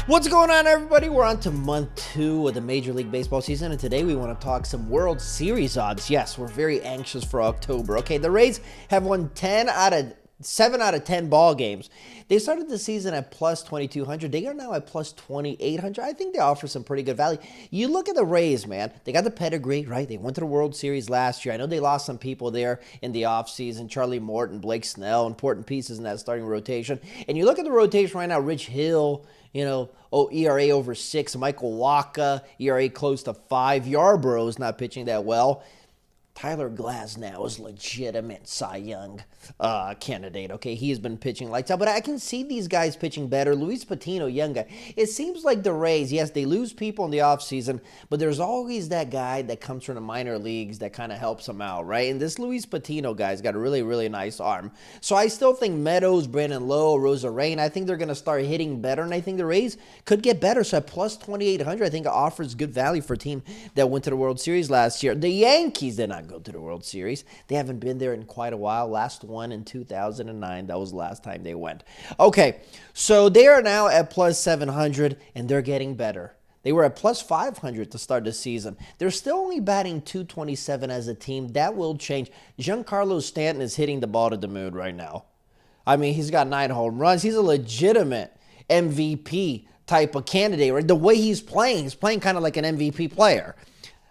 What's going on, everybody? We're on to month 2 of the Major League Baseball season, and today we want to talk some World Series odds. Yes, we're very anxious for October. Okay, the Rays have won 7 out of 10 ball games. They started the season at plus 2,200. They are now at plus 2,800. I think they offer some pretty good value. You look at the Rays, man. They got the pedigree, right? They went to the World Series last year. I know they lost some people there in the offseason. Charlie Morton, Blake Snell, important pieces in that starting rotation. And you look at the rotation right now, Rich Hill, ERA over 6. Michael Wacha, ERA close to 5. Yarborough's not pitching that well. Tyler Glasnow is legitimate Cy Young candidate, okay? He has been pitching lights out, but I can see these guys pitching better. Luis Patino, young guy. It seems like the Rays, yes, they lose people in the offseason, but there's always that guy that comes from the minor leagues that kind of helps them out, right? And this Luis Patino guy's got a really, really nice arm. So I still think Meadows, Brandon Lowe, Rosarena, I think they're going to start hitting better, and I think the Rays could get better. So at plus 2,800, I think it offers good value for a team that went to the World Series last year. The Yankees did not go to the World Series. They haven't been there in quite a while. Last one in 2009. That was the last time they went. Okay, so they are now at plus 700, and they're getting better. They were at plus 500 to start the season. They're still only batting 227 as a team. That will change. Giancarlo Stanton is hitting the ball to the moon right now. I mean, he's got 9 home runs. He's a legitimate MVP type of candidate, right? The way he's playing kind of like an MVP player.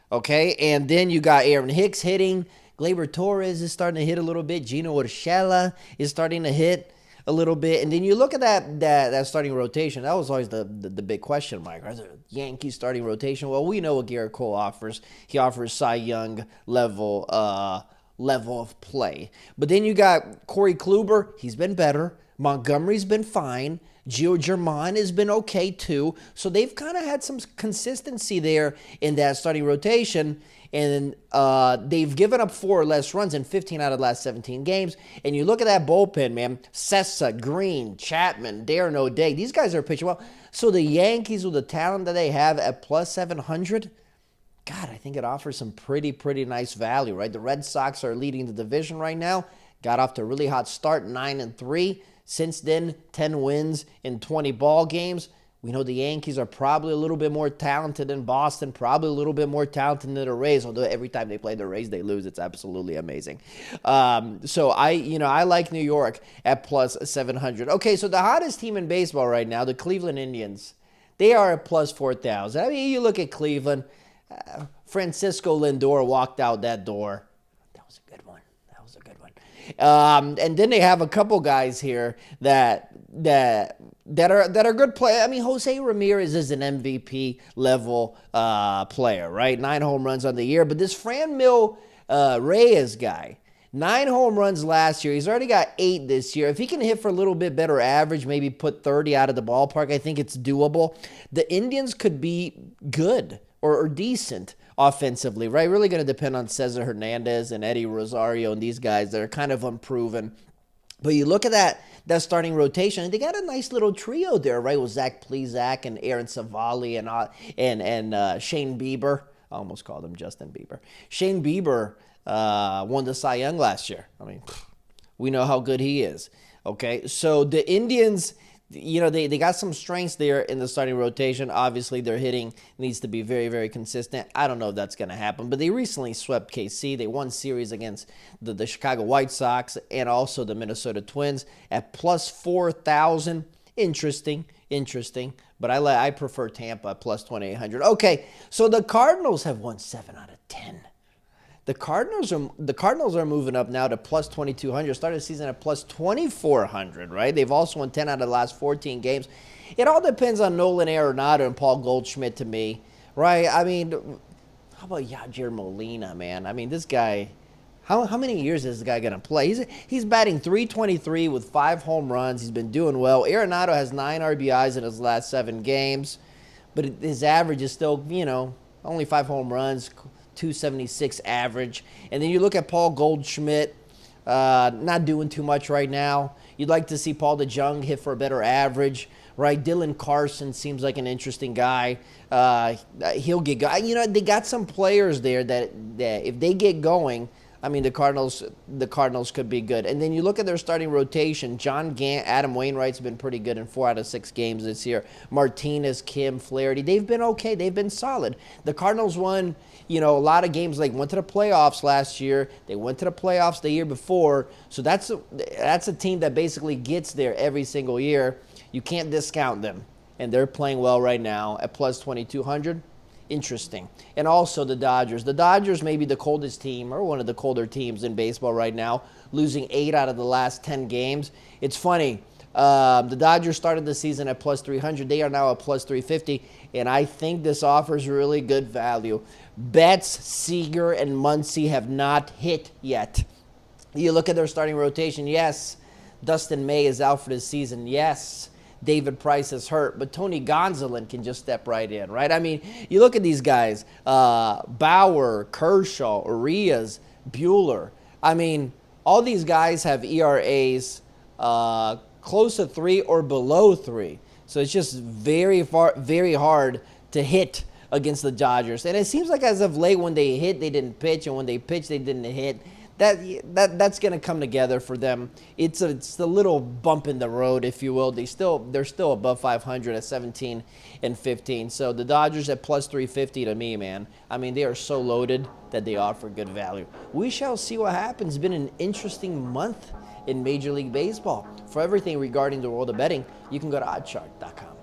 Okay, and then you got Aaron Hicks hitting. Gleyber Torres is starting to hit a little bit. Gino Urshela is starting to hit a little bit. And then you look at that starting rotation. That was always the big question, Mike. Is it a Yankees starting rotation? Well, we know what Garrett Cole offers. He offers Cy Young level of play. But then you got Corey Kluber. He's been better. Montgomery's been fine. Gio German has been okay too. So they've kind of had some consistency there in that starting rotation. And they've given up 4 or less runs in 15 out of the last 17 games. And you look at that bullpen, man. Sessa, Green, Chapman, Darren O'Day. These guys are pitching well. So the Yankees, with the talent that they have at plus 700, God, I think it offers some pretty nice value, right? The Red Sox are leading the division right now. Got off to a really hot start, 9-3. Since then, 10 wins in 20 ball games. We know the Yankees are probably a little bit more talented than Boston, probably a little bit more talented than the Rays, although every time they play the Rays, they lose. It's absolutely amazing. So I like New York at plus 700. Okay, so the hottest team in baseball right now, the Cleveland Indians, they are at plus 4,000. I mean, you look at Cleveland, Francisco Lindor walked out that door. That was a good one. And then they have a couple guys here that are good players. I mean, Jose Ramirez is an MVP level player, right? 9 home runs on the year. But this Franmil Reyes guy, 9 home runs last year. He's already got 8 this year. If he can hit for a little bit better average, maybe put 30 out of the ballpark, I think it's doable. The Indians could be good or decent offensively, right? Really going to depend on Cesar Hernandez and Eddie Rosario and these guys that are kind of unproven. But you look at that starting rotation, and they got a nice little trio there, right? With Zach Plesac and Aaron Savali and Shane Bieber. I almost called him Justin Bieber. Shane Bieber won the Cy Young last year. I mean, we know how good he is. Okay, so the Indians, they got some strengths there in the starting rotation. Obviously, their hitting needs to be very, very consistent. I don't know if that's going to happen, but they recently swept KC. They won series against the Chicago White Sox and also the Minnesota Twins at plus 4,000. Interesting. But I prefer Tampa at plus 2,800. Okay, so the Cardinals have won 7 out of 10. The Cardinals are moving up now to plus 2,200. Started the season at plus 2,400, right? They've also won 10 out of the last 14 games. It all depends on Nolan Arenado and Paul Goldschmidt to me, right? I mean, how about Yadier Molina, man? I mean, this guy, how many years is this guy going to play? He's batting .323 with 5 home runs. He's been doing well. Arenado has 9 RBIs in his last 7 games, but his average is still, only 5 home runs, .276 average. And then you look at Paul Goldschmidt, not doing too much right now. You'd like to see Paul DeJong hit for a better average, right? Dylan Carson seems like an interesting guy. He'll get going. They got some players there that if they get going, I mean, the Cardinals could be good. And then you look at their starting rotation. John Gant, Adam Wainwright's been pretty good in 4 out of 6 games this year. Martinez, Kim, Flaherty, they've been okay. They've been solid. The Cardinals won, a lot of games. Like, went to the playoffs last year. They went to the playoffs the year before. So that's a team that basically gets there every single year. You can't discount them. And they're playing well right now at plus 2,200. Interesting. And also the Dodgers. The Dodgers may be the coldest team, or one of the colder teams in baseball right now, losing 8 out of the last 10 games. It's funny. The Dodgers started the season at plus 300. They are now at plus 350, and I think this offers really good value. Betts, Seager, and Muncy have not hit yet. You look at their starting rotation. Yes, Dustin May is out for the season. Yes, David Price is hurt, but Tony Gonsolin can just step right in, right? I mean, you look at these guys, Bauer, Kershaw, Urias, Buehler. I mean, all these guys have ERAs close to 3 or below 3. So it's just very hard to hit against the Dodgers. And it seems like as of late, when they hit, they didn't pitch, and when they pitch, they didn't hit. That's going to come together for them. It's a little bump in the road, if you will. They're still above 500 at 17 and 15. So the Dodgers at plus 350 to me, man. I mean, they are so loaded that they offer good value. We shall see what happens. It's been an interesting month in Major League Baseball. For everything regarding the world of betting, you can go to oddchart.com.